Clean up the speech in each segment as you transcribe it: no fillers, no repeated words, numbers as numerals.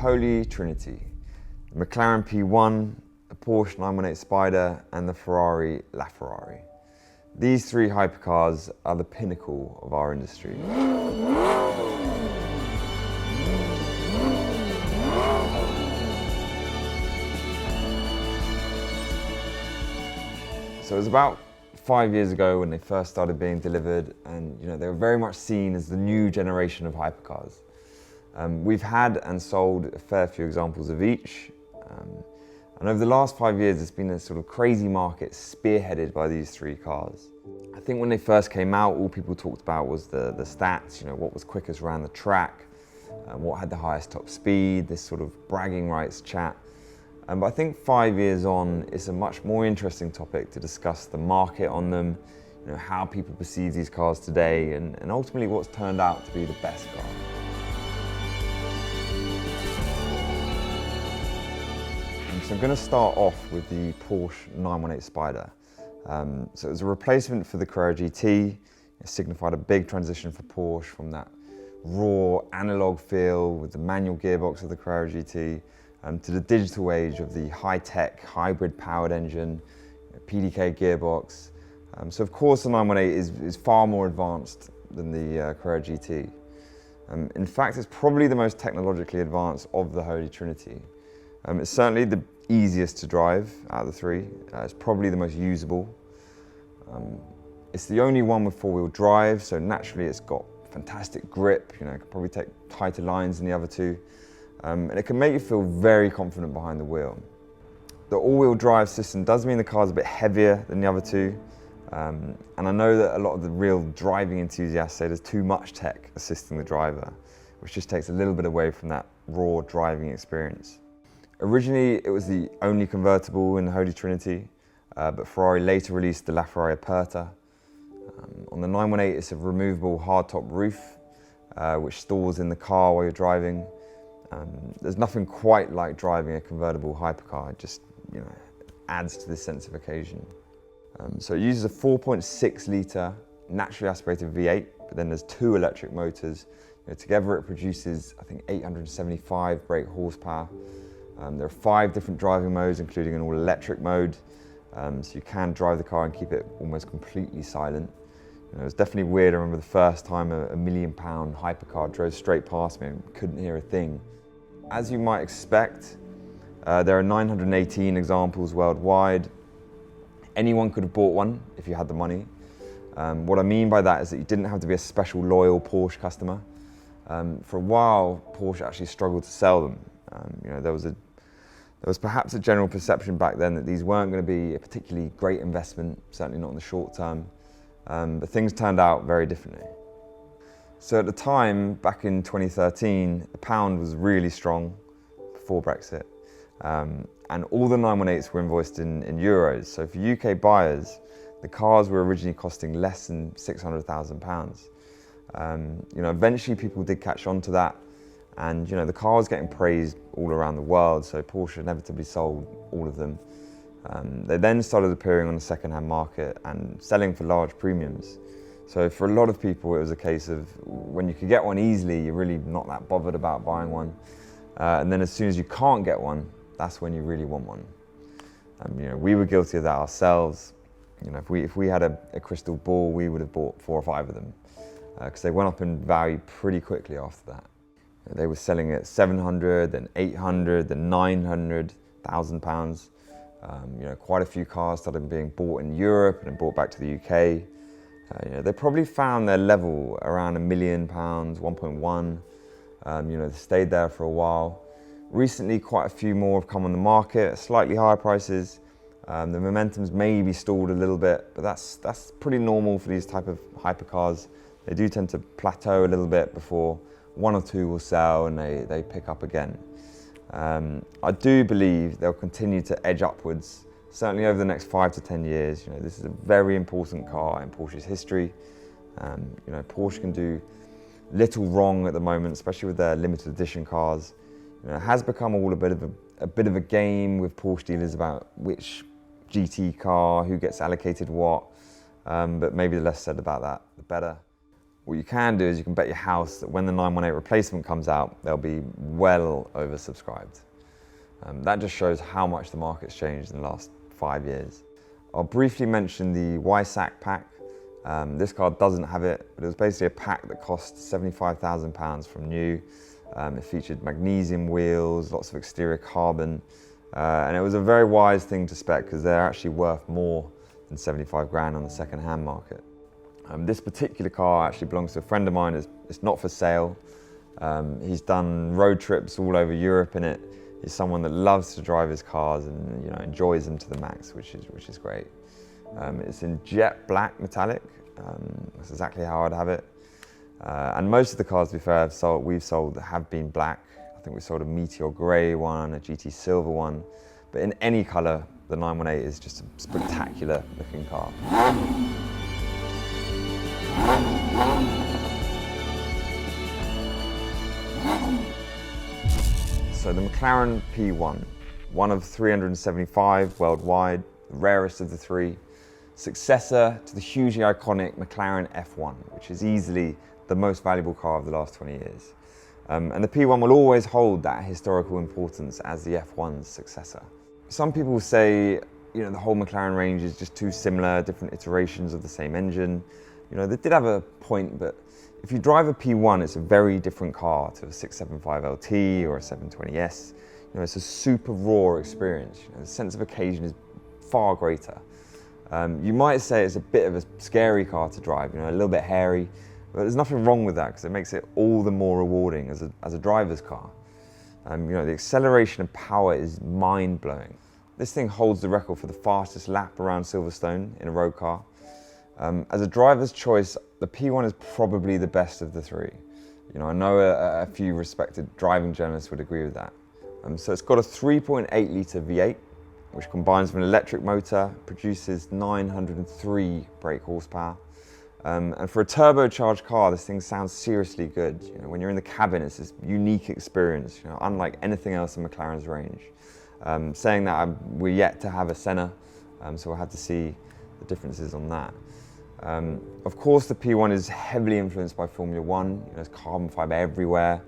holy Trinity: the McLaren P1, the Porsche 918 Spider and the Ferrari LaFerrari. These three hypercars are the pinnacle of our industry. So it was about 5 years ago when they first started being delivered, and they were very much seen as the new generation of hypercars. We've had and sold a fair few examples of each, and over the last 5 years it's been a sort of crazy market spearheaded by these three cars. I think when they first came out, all people talked about was the stats, what was quickest around the track, what had the highest top speed, this sort of bragging rights chat. But I think 5 years on, it's a much more interesting topic to discuss the market on them, how people perceive these cars today, and ultimately what's turned out to be the best car. So I'm going to start off with the Porsche 918 Spider. So it was a replacement for the Carrera GT. It signified a big transition for Porsche from that raw analog feel with the manual gearbox of the Carrera GT to the digital age of the high-tech, hybrid-powered engine, PDK gearbox. So of course the 918 is far more advanced than the Carrera GT. In fact, it's probably the most technologically advanced of the Holy Trinity. It's certainly the easiest to drive out of the three. It's probably the most usable. It's the only one with four-wheel drive, so naturally it's got fantastic grip. It can probably take tighter lines than the other two. And it can make you feel very confident behind the wheel. The all-wheel drive system does mean the car's a bit heavier than the other two. And I know that a lot of the real driving enthusiasts say there's too much tech assisting the driver, which just takes a little bit away from that raw driving experience. Originally, it was the only convertible in the Holy Trinity, but Ferrari later released the LaFerrari Aperta. On the 918, it's a removable hardtop roof, which stores in the car while you're driving. There's nothing quite like driving a convertible hypercar. It just adds to this sense of occasion. So it uses a 4.6 litre naturally aspirated V8, but then there's two electric motors. Together it produces, I think, 875 brake horsepower. There are 5 different driving modes, including an all-electric mode, so you can drive the car and keep it almost completely silent. It was definitely weird. I remember the first time a £1 million hypercar drove straight past me and couldn't hear a thing. As you might expect, there are 918 examples worldwide. Anyone could have bought one if you had the money. What I mean by that is that you didn't have to be a special loyal Porsche customer. For a while, Porsche actually struggled to sell them. There was perhaps a general perception back then that these weren't going to be a particularly great investment, certainly not in the short term, but things turned out very differently. So at the time, back in 2013, the pound was really strong before Brexit, and all the 918s were invoiced in euros. So for UK buyers, the cars were originally costing less than £600,000. Eventually people did catch on to that. And the car was getting praised all around the world, so Porsche inevitably sold all of them. They then started appearing on the second-hand market and selling for large premiums. So for a lot of people, it was a case of when you could get one easily, you're really not that bothered about buying one. And then as soon as you can't get one, that's when you really want one. We were guilty of that ourselves. If we had a crystal ball, we would have bought 4 or 5 of them because they went up in value pretty quickly after that. They were selling at 700, then 800, then 900,000 pounds. Quite a few cars started being bought in Europe and then brought back to the UK. They probably found their level around £1 million, 1.1. They stayed there for a while. Recently, quite a few more have come on the market at slightly higher prices. The momentum's maybe stalled a little bit, but that's pretty normal for these type of hypercars. They do tend to plateau a little bit before 1 or 2 will sell and they pick up again. I do believe they'll continue to edge upwards, certainly over the next 5 to 10 years. This is a very important car in Porsche's history. Porsche can do little wrong at the moment, especially with their limited edition cars. It has become all a bit of a game with Porsche dealers about which GT car, who gets allocated what, but maybe the less said about that, the better. What you can do is you can bet your house that when the 918 replacement comes out, they'll be well oversubscribed. That just shows how much the market's changed in the last 5 years. I'll briefly mention the YSAC pack. This car doesn't have it, but it was basically a pack that cost £75,000 from new. It featured magnesium wheels, lots of exterior carbon, and it was a very wise thing to spec because they're actually worth more than 75 grand on the second-hand market. This particular car actually belongs to a friend of mine. It's not for sale. He's done road trips all over Europe in it. He's someone that loves to drive his cars and enjoys them to the max, which is great. It's in jet black metallic. That's exactly how I'd have it. And most of the cars, to be fair, we've sold have been black. I think we sold a Meteor Grey one, a GT Silver one. But in any colour, the 918 is just a spectacular looking car. So the McLaren P1, one of 375 worldwide, the rarest of the three, successor to the hugely iconic McLaren F1, which is easily the most valuable car of the last 20 years. And the P1 will always hold that historical importance as the F1's successor. Some people say, the whole McLaren range is just too similar, different iterations of the same engine. They did have a point, but if you drive a P1, it's a very different car to a 675 LT or a 720S. It's a super raw experience. The sense of occasion is far greater. You might say it's a bit of a scary car to drive, a little bit hairy, but there's nothing wrong with that because it makes it all the more rewarding as a driver's car. The acceleration and power is mind-blowing. This thing holds the record for the fastest lap around Silverstone in a road car. As a driver's choice, the P1 is probably the best of the three. I know a few respected driving journalists would agree with that. So it's got a 3.8 litre V8, which combines with an electric motor, produces 903 brake horsepower. And for a turbocharged car, this thing sounds seriously good. When you're in the cabin, it's this unique experience, unlike anything else in McLaren's range. Saying that, we're yet to have a Senna, so we'll have to see the differences on that. Of course, the P1 is heavily influenced by Formula 1. There's carbon fibre everywhere.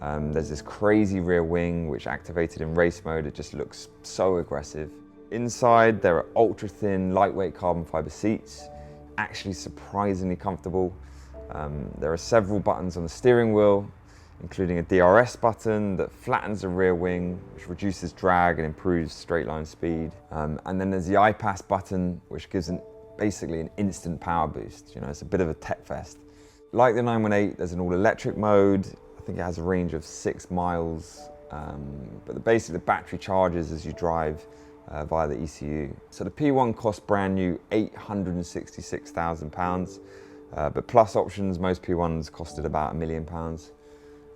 There's this crazy rear wing, which activated in race mode, it just looks so aggressive. Inside, there are ultra-thin, lightweight carbon fibre seats, actually surprisingly comfortable. There are several buttons on the steering wheel, including a DRS button that flattens the rear wing, which reduces drag and improves straight line speed. And then there's the iPass button, which gives basically an instant power boost. It's a bit of a tech fest. Like the 918, there's an all-electric mode. I think it has a range of 6 miles, but basically the battery charges as you drive via the ECU. So the P1 costs brand new £866,000, but plus options, most P1s costed about £1 million.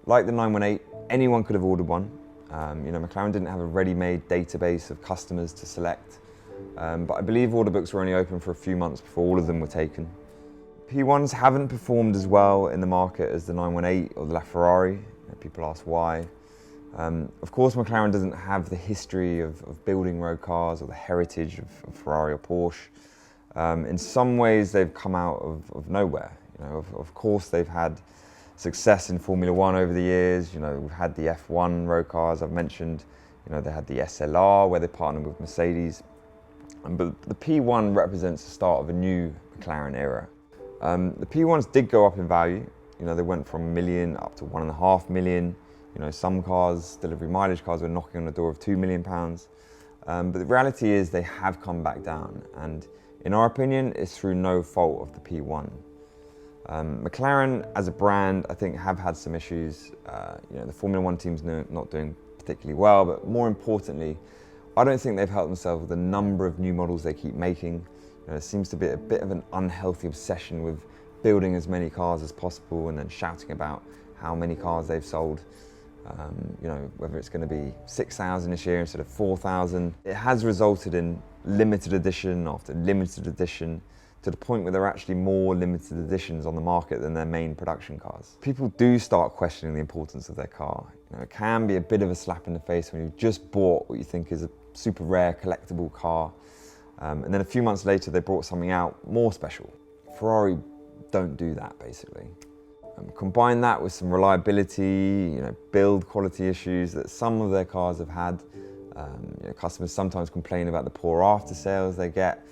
Like the 918, anyone could have ordered one. McLaren didn't have a ready-made database of customers to select, but I believe order books were only open for a few months before all of them were taken. P1s haven't performed as well in the market as the 918 or the LaFerrari. People ask why. Of course, McLaren doesn't have the history of building road cars or the heritage of Ferrari or Porsche. In some ways, they've come out of nowhere. Of course, they've had success in Formula 1 over the years. We've had the F1 road cars I've mentioned. They had the SLR where they partnered with Mercedes. But the P1 represents the start of a new McLaren era. The P1s did go up in value. They went from $1 million up to £1.5 million. Some cars, delivery mileage cars, were knocking on the door of £2 million. But the reality is they have come back down. And in our opinion, it's through no fault of the P1. McLaren as a brand, I think, have had some issues. The Formula 1 team's not doing particularly well, but more importantly, I don't think they've helped themselves with the number of new models they keep making. There seems to be a bit of an unhealthy obsession with building as many cars as possible and then shouting about how many cars they've sold. Whether it's going to be 6,000 this year instead of 4,000. It has resulted in limited edition after limited edition, to the point where there are actually more limited editions on the market than their main production cars. People do start questioning the importance of their car. It can be a bit of a slap in the face when you've just bought what you think is a super rare collectible car, and then a few months later they brought something out more special. Ferrari don't do that, basically. Combine that with some reliability, build quality issues that some of their cars have had. Customers sometimes complain about the poor after sales they get.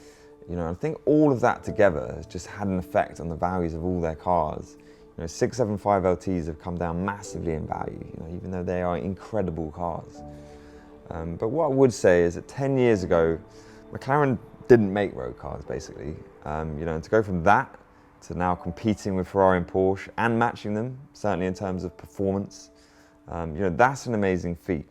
I think all of that together has just had an effect on the values of all their cars. 675 LTs have come down massively in value, even though they are incredible cars. But what I would say is that 10 years ago, McLaren didn't make road cars, basically. And to go from that to now competing with Ferrari and Porsche and matching them, certainly in terms of performance, that's an amazing feat.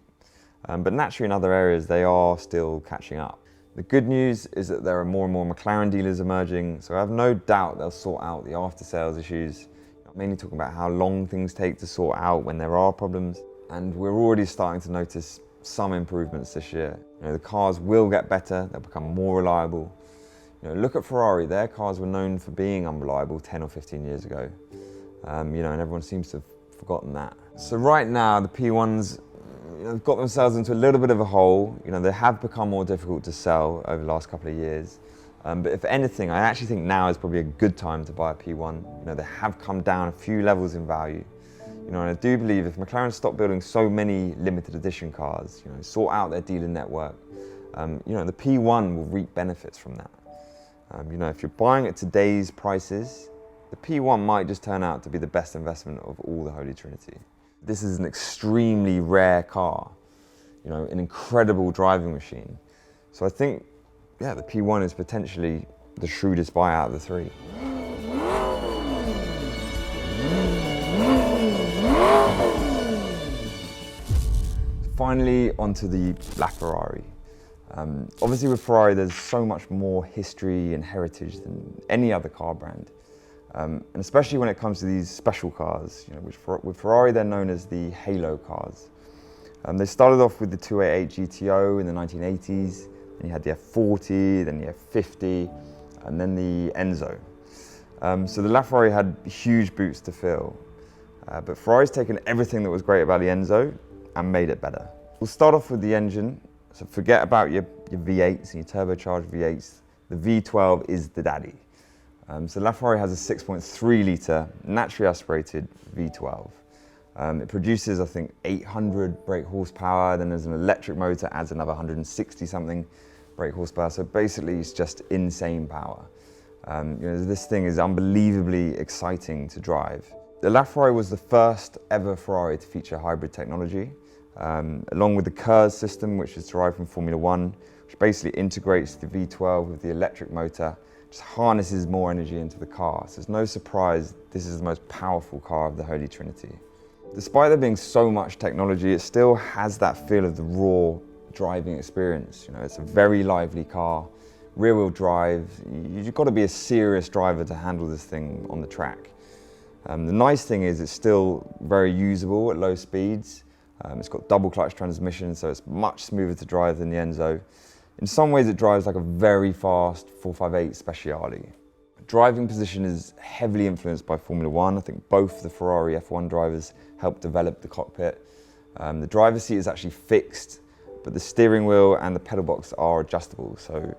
But naturally in other areas, they are still catching up. The good news is that there are more and more McLaren dealers emerging, so I have no doubt they'll sort out the after-sales issues. I'm mainly talking about how long things take to sort out when there are problems. And we're already starting to notice some improvements this year. The cars will get better, they'll become more reliable. Look at Ferrari, their cars were known for being unreliable 10 or 15 years ago. And everyone seems to have forgotten that. So right now, the P1s have got themselves into a little bit of a hole. They have become more difficult to sell over the last couple of years. But if anything, I actually think now is probably a good time to buy a P1. They have come down a few levels in value. And I do believe if McLaren stop building so many limited edition cars, sort out their dealer network, the P1 will reap benefits from that. If you're buying at today's prices, the P1 might just turn out to be the best investment of all the Holy Trinity. This is an extremely rare car, an incredible driving machine. So I think, the P1 is potentially the shrewdest buy out of the three. Finally, onto the LaFerrari. Obviously with Ferrari, there's so much more history and heritage than any other car brand. And especially when it comes to these special cars, with Ferrari, they're known as the Halo cars. They started off with the 288 GTO in the 1980s, then you had the F40, then the F50, and then the Enzo. So the LaFerrari had huge boots to fill. But Ferrari's taken everything that was great about the Enzo and made it better. We'll start off with the engine. So forget about your V8s and your turbocharged V8s. The V12 is the daddy. So LaFerrari has a 6.3 litre naturally aspirated V12. It produces, I think, 800 brake horsepower. Then there's an electric motor, adds another 160 something brake horsepower. So basically it's just insane power. This thing is unbelievably exciting to drive. The LaFerrari was the first ever Ferrari to feature hybrid technology, along with the KERS system, which is derived from Formula 1, which basically integrates the V12 with the electric motor, just harnesses more energy into the car. So it's no surprise this is the most powerful car of the Holy Trinity. Despite there being so much technology, it still has that feel of the raw driving experience. It's a very lively car, rear-wheel drive. You've got to be a serious driver to handle this thing on the track. The nice thing is it's still very usable at low speeds. It's got double clutch transmission, so it's much smoother to drive than the Enzo. In some ways it drives like a very fast 458 Speciale. Driving position is heavily influenced by Formula 1. I think both the Ferrari F1 drivers helped develop the cockpit. The driver's seat is actually fixed, but the steering wheel and the pedal box are adjustable, so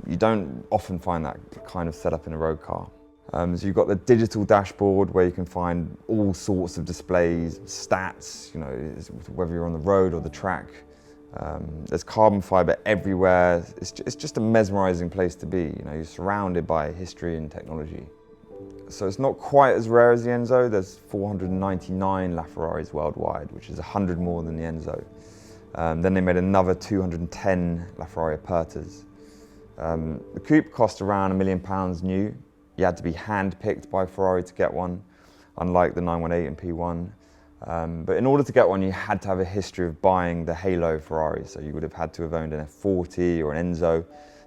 you don't often find that kind of setup in a road car. So you've got the digital dashboard where you can find all sorts of displays, stats, whether you're on the road or the track. There's carbon fiber everywhere. It's just a mesmerizing place to be. You're surrounded by history and technology. So it's not quite as rare as the Enzo. There's 499 LaFerraris worldwide, which is 100 more than the Enzo. Then they made another 210 LaFerrari Apertas. The coupe cost around £1 million new. You had to be hand-picked by Ferrari to get one, unlike the 918 and P1. But in order to get one, you had to have a history of buying the Halo Ferrari. So you would have had to have owned an F40 or an Enzo,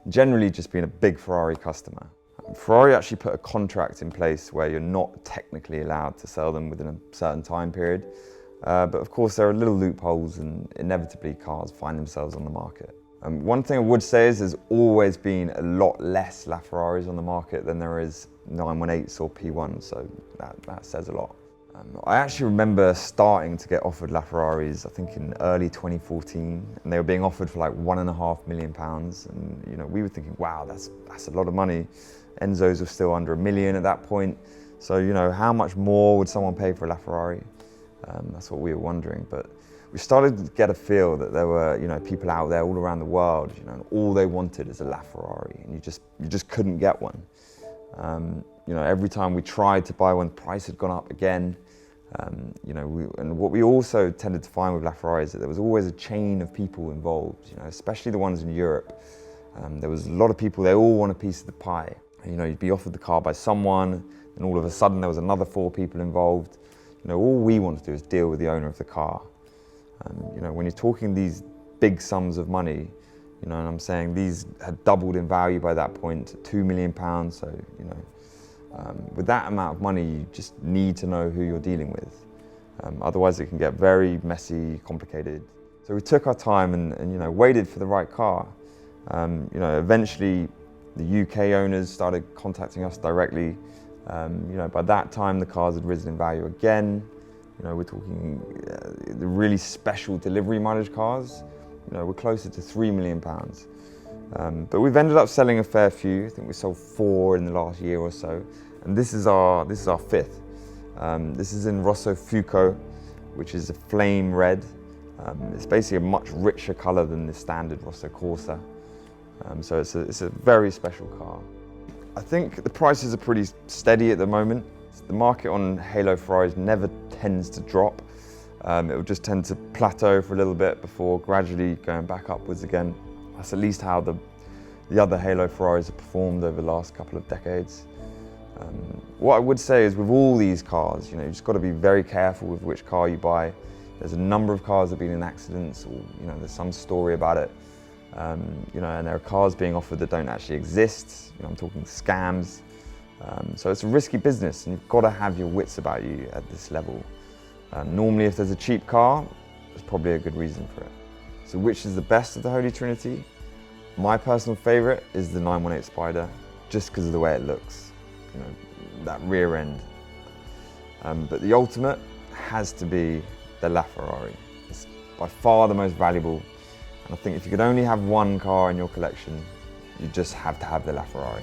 generally just being a big Ferrari customer. Ferrari actually put a contract in place where you're not technically allowed to sell them within a certain time period. But of course, there are little loopholes and inevitably cars find themselves on the market. One thing I would say is there's always been a lot less LaFerraris on the market than there is 918s or P1s, so that says a lot. I actually remember starting to get offered LaFerraris, I think in early 2014, and they were being offered for like £1.5 million. And you know, we were thinking, wow, that's a lot of money. Enzo's were still under £1 million at that point. So you know, how much more would someone pay for a LaFerrari? That's what we were wondering. But we started to get a feel that there were, you know, people out there all around the world, you know, and all they wanted is a LaFerrari, and you just couldn't get one. You know, every time we tried to buy one, the price had gone up again. You know, and what we also tended to find with LaFerrari is that there was always a chain of people involved, you know, especially the ones in Europe. There was a lot of people, they all want a piece of the pie. You know, you'd be offered the car by someone, and all of a sudden there was another 4 people involved. You know, all we want to do is deal with the owner of the car. You know, when you're talking these big sums of money, you know, and I'm saying these had doubled in value by that point to £2 million, so, you know, with that amount of money, you just need to know who you're dealing with. Otherwise it can get very messy, complicated. So we took our time and you know, waited for the right car. You know, eventually the UK owners started contacting us directly. You know, by that time the cars had risen in value again. You know, we're talking the really special delivery mileage cars. You know, we're closer to £3 million. But we've ended up selling a fair few. I think we sold 4 in the last year or so. And this is our 5th. This is in Rosso Fuoco, which is a flame red. It's basically a much richer color than the standard Rosso Corsa. So it's a very special car. I think the prices are pretty steady at the moment. The market on Halo Ferraris never tends to drop. It will just tend to plateau for a little bit before gradually going back upwards again. That's at least how the other Halo Ferraris have performed over the last couple of decades. What I would say is with all these cars, you know, you've just got to be very careful with which car you buy. There's a number of cars that have been in accidents, or you know, there's some story about it. You know, and there are cars being offered that don't actually exist. You know, I'm talking scams. So it's a risky business, and you've got to have your wits about you at this level. Normally, if there's a cheap car, there's probably a good reason for it. So which is the best of the Holy Trinity? My personal favourite is the 918 Spider, just because of the way it looks. You know, that rear end. But the ultimate has to be the LaFerrari. It's by far the most valuable. And I think if you could only have one car in your collection, you just have to have the LaFerrari.